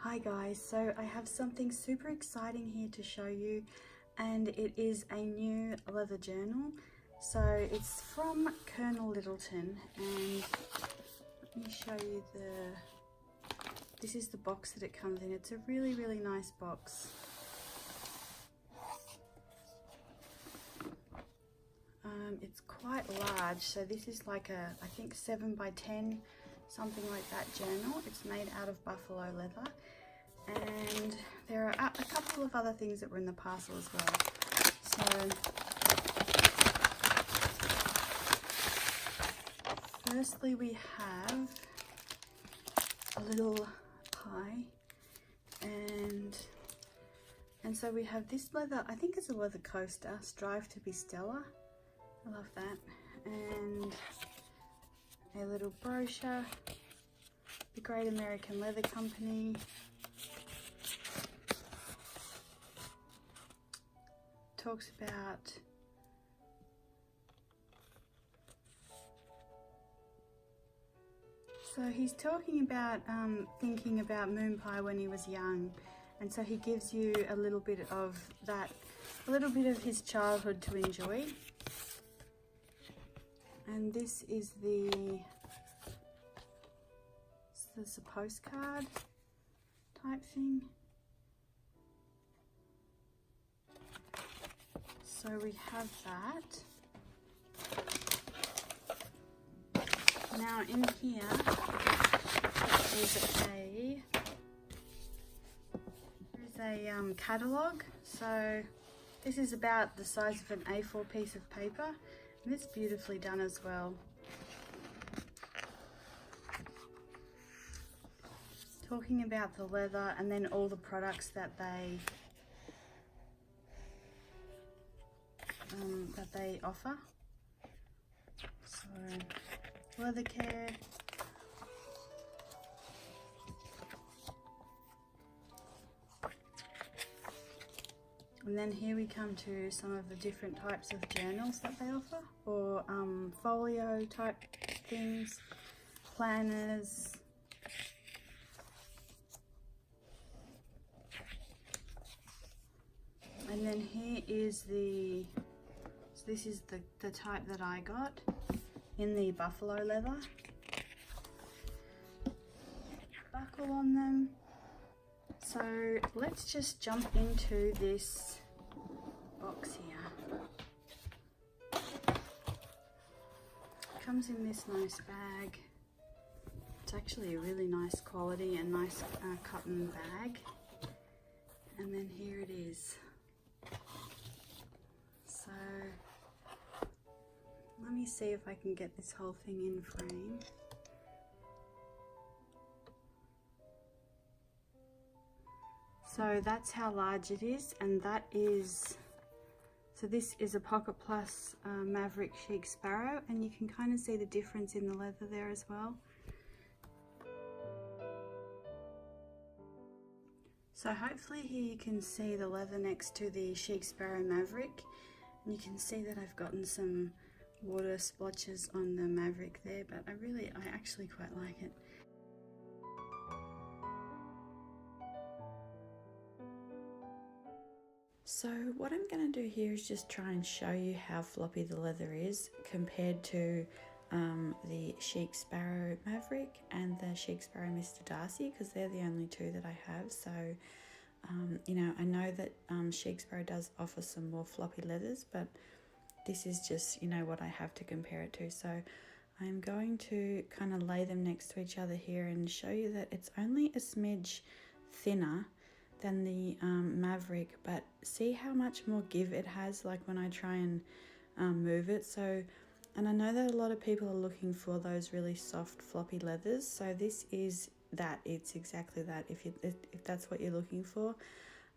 Hi guys, so I have something super exciting here to show you, and it is a new leather journal. So it's from Colonel Littleton, and let me show you this is the box that it comes in. It's a really nice box. It's quite large, so this is like a, I think 7 by 10, something like that journal. It's made out of buffalo leather, and there are a couple of other things that were in the parcel as well. So firstly we have a little pie, and so we have this leather, I think it's a leather coaster, Strive to be Stellar. I love that. And a little brochure, the Great American Leather Company, talks about so he's talking about thinking about moon pie when he was young, and so he gives you a little bit of that, a little bit of his childhood to enjoy. And this is a postcard type thing. So we have that. Now in here is a catalogue. So this is about the size of an A4 piece of paper. And it's beautifully done as well. Talking about the leather and then all the products that they offer. So leather care, and then here we come to some of the different types of journals that they offer, or folio type things, planners, and then here is this is the type that I got in the buffalo leather. Buckle on them. So let's just jump into this box here. It comes in this nice bag. It's actually a really nice quality and nice cotton bag. And then here it is. So let me see if I can get this whole thing in frame. So that's how large it is, and that is, so this is a Pocket Plus Maverick Chic Sparrow, and you can kind of see the difference in the leather there as well. So hopefully here you can see the leather next to the Chic Sparrow Maverick, and you can see that I've gotten some water splotches on the Maverick there, but I actually quite like it. So what I'm going to do here is just try and show you how floppy the leather is compared to the Chic Sparrow Maverick and the Chic Sparrow Mr. Darcy, because they're the only two that I have. So you know, I know that Chic Sparrow does offer some more floppy leathers, but this is just, you know, what I have to compare it to. So I'm going to kind of lay them next to each other here and show you that it's only a smidge thinner than the Maverick, but see how much more give it has, like when I try and move it. So, and I know that a lot of people are looking for those really soft floppy leathers, so this is that. It's exactly that, if that's what you're looking for.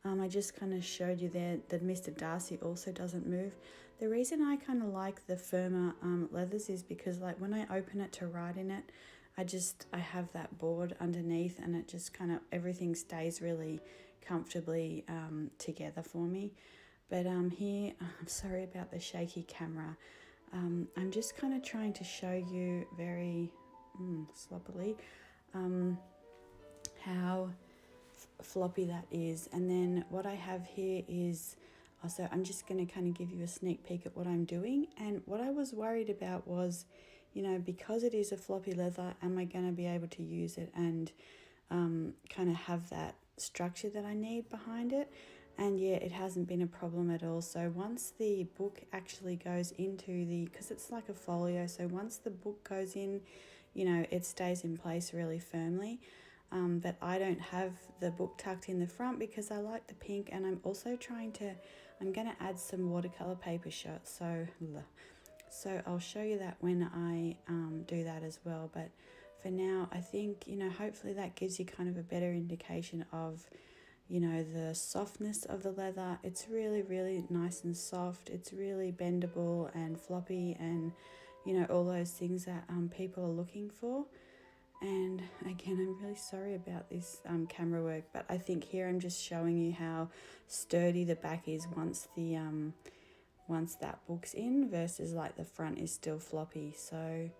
I just kind of showed you there that Mr. Darcy also doesn't move. The reason I kind of like the firmer leathers is because, like, when I open it to write in it, I have that board underneath, and it just kind of, everything stays really comfortably together for me. But here, I'm sorry about the shaky camera. I'm just kind of trying to show you very sloppily how floppy that is. And then what I have here is, so I'm just going to kind of give you a sneak peek at what I'm doing. And what I was worried about was, you know, because it is a floppy leather, am I going to be able to use it and kind of have that structure that I need behind it? And yeah, it hasn't been a problem at all. So once the book actually goes into the, because it's like a folio, so once the book goes in, you know, it stays in place really firmly. But I don't have the book tucked in the front because I like the pink, and I'm also trying to, I'm going to add some watercolor paper shots. So I'll show you that when I do that as well. But for now, I think, you know, hopefully that gives you kind of a better indication of, you know, the softness of the leather. It's really, really nice and soft. It's really bendable and floppy and, you know, all those things that people are looking for. And again, I'm really sorry about this camera work, but I think here I'm just showing you how sturdy the back is once the once that book's in, versus like the front is still floppy. So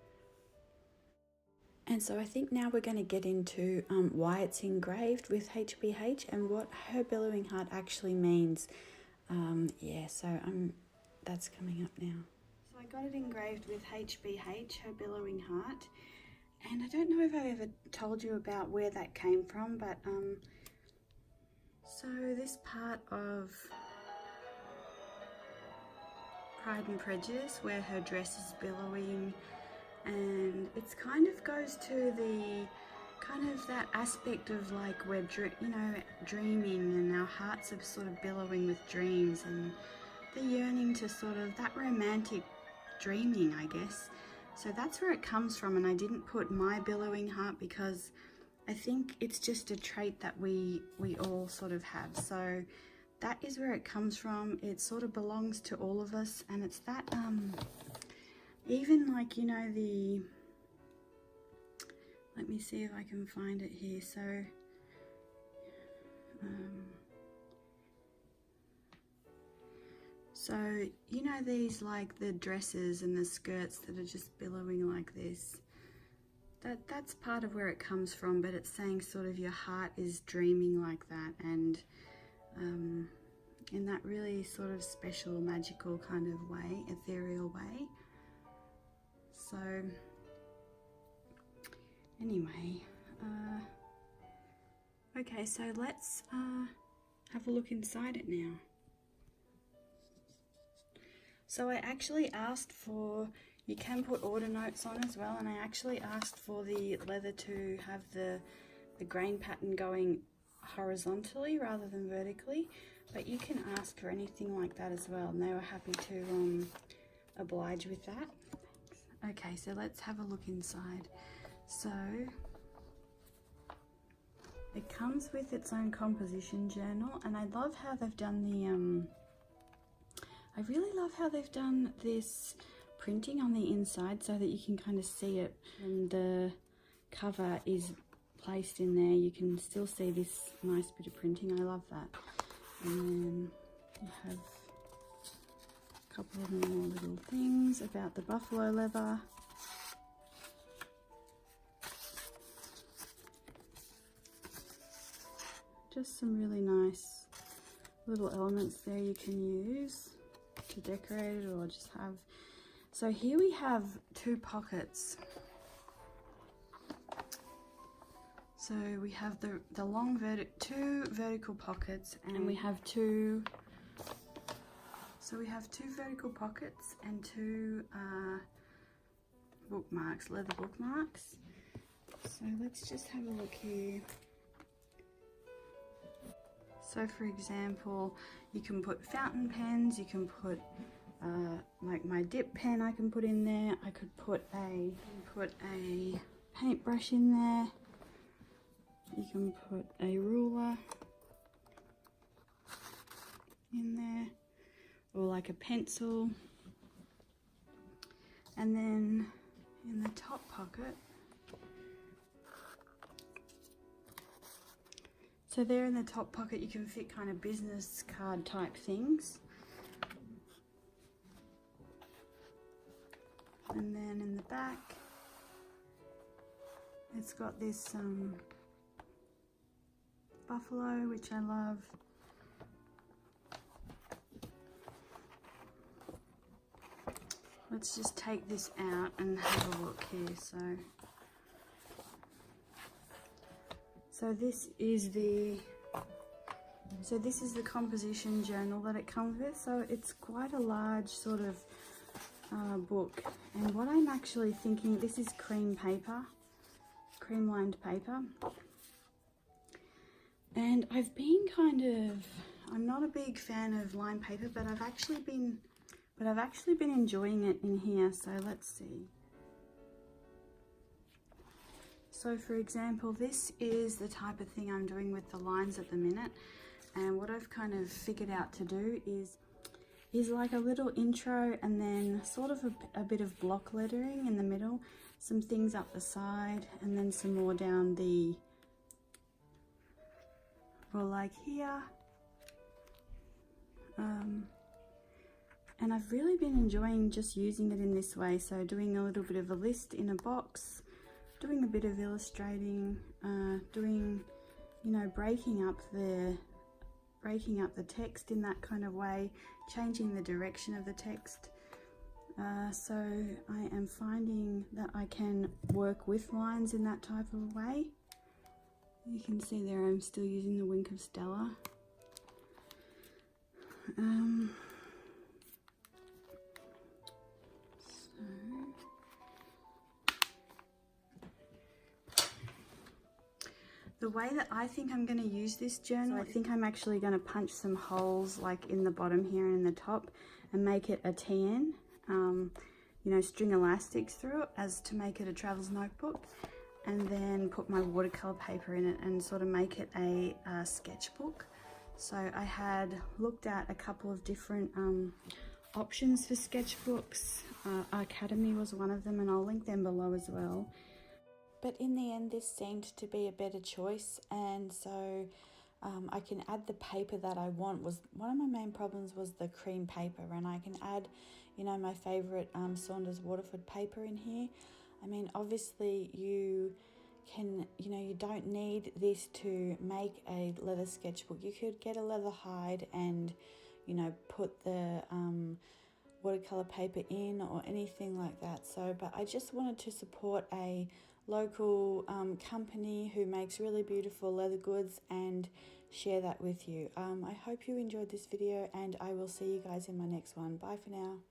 I think now we're going to get into why it's engraved with HBH and what her billowing heart actually means. Yeah, so that's coming up now. So I got it engraved with HBH, her billowing heart. And I don't know if I've ever told you about where that came from, but so this part of Pride and Prejudice, where her dress is billowing, and it's kind of goes to the kind of that aspect of like we're dreaming, and our hearts are sort of billowing with dreams, and the yearning to sort of that romantic dreaming, I guess. So that's where it comes from, and I didn't put my billowing heart because I think it's just a trait that we all sort of have. So that is where it comes from. It sort of belongs to all of us, and it's that even like, you know, the, let me see if I can find it here. So so, you know, these like the dresses and the skirts that are just billowing like this, that's part of where it comes from, but it's saying sort of your heart is dreaming like that, and in that really sort of special, magical kind of way, ethereal way. So anyway, okay, so let's have a look inside it now. So I actually asked for, you can put order notes on as well, and I actually asked for the leather to have the grain pattern going horizontally rather than vertically, but you can ask for anything like that as well, and they were happy to oblige with that. Thanks. Okay, so let's have a look inside. So it comes with its own composition journal, and I love how they've done the I really love how they've done this printing on the inside so that you can kind of see it, and the cover is placed in there. You can still see this nice bit of printing. I love that. And then you have a couple of more little things about the buffalo leather. Just some really nice little elements there you can use to decorate it or just have. So here we have two pockets. So we have the long two vertical pockets, and we have two. So we have two vertical pockets and two bookmarks, leather bookmarks. So let's just have a look here. So for example, you can put fountain pens, you can put like my dip pen I can put in there. I could put a paintbrush in there. You can put a ruler in there, or like a pencil. And then in the top pocket, so there in the top pocket you can fit kind of business card type things. And then in the back, it's got this buffalo, which I love. Let's just take this out and have a look here. So this is the composition journal that it comes with. So it's quite a large sort of book. And what I'm actually thinking, this is cream paper, cream lined paper. And I've been I'm not a big fan of lined paper, but I've actually been enjoying it in here. So let's see. So for example, this is the type of thing I'm doing with the lines at the minute. And what I've kind of figured out to do is like a little intro, and then sort of a bit of block lettering in the middle, some things up the side, and then some more down the, well, like here. And I've really been enjoying just using it in this way. So doing a little bit of a list in a box, doing a bit of illustrating, doing, you know, breaking up the text in that kind of way, changing the direction of the text. So I am finding that I can work with lines in that type of way. You can see there I'm still using the Wink of Stella. The way that I think I'm going to use this journal, I think I'm actually going to punch some holes like in the bottom here and in the top and make it a TN, you know, string elastics through it as to make it a travels notebook, and then put my watercolor paper in it and sort of make it a sketchbook. So I had looked at a couple of different options for sketchbooks. Academy was one of them, and I'll link them below as well. But in the end, this seemed to be a better choice, and so I can add the paper that I want. One of my main problems was the cream paper, and I can add, you know, my favourite Saunders Waterford paper in here. I mean, obviously you can, you know, you don't need this to make a leather sketchbook. You could get a leather hide and, you know, put the watercolor paper in or anything like that. So, but I just wanted to support a local company who makes really beautiful leather goods and share that with you. I hope you enjoyed this video, and I will see you guys in my next one. Bye for now.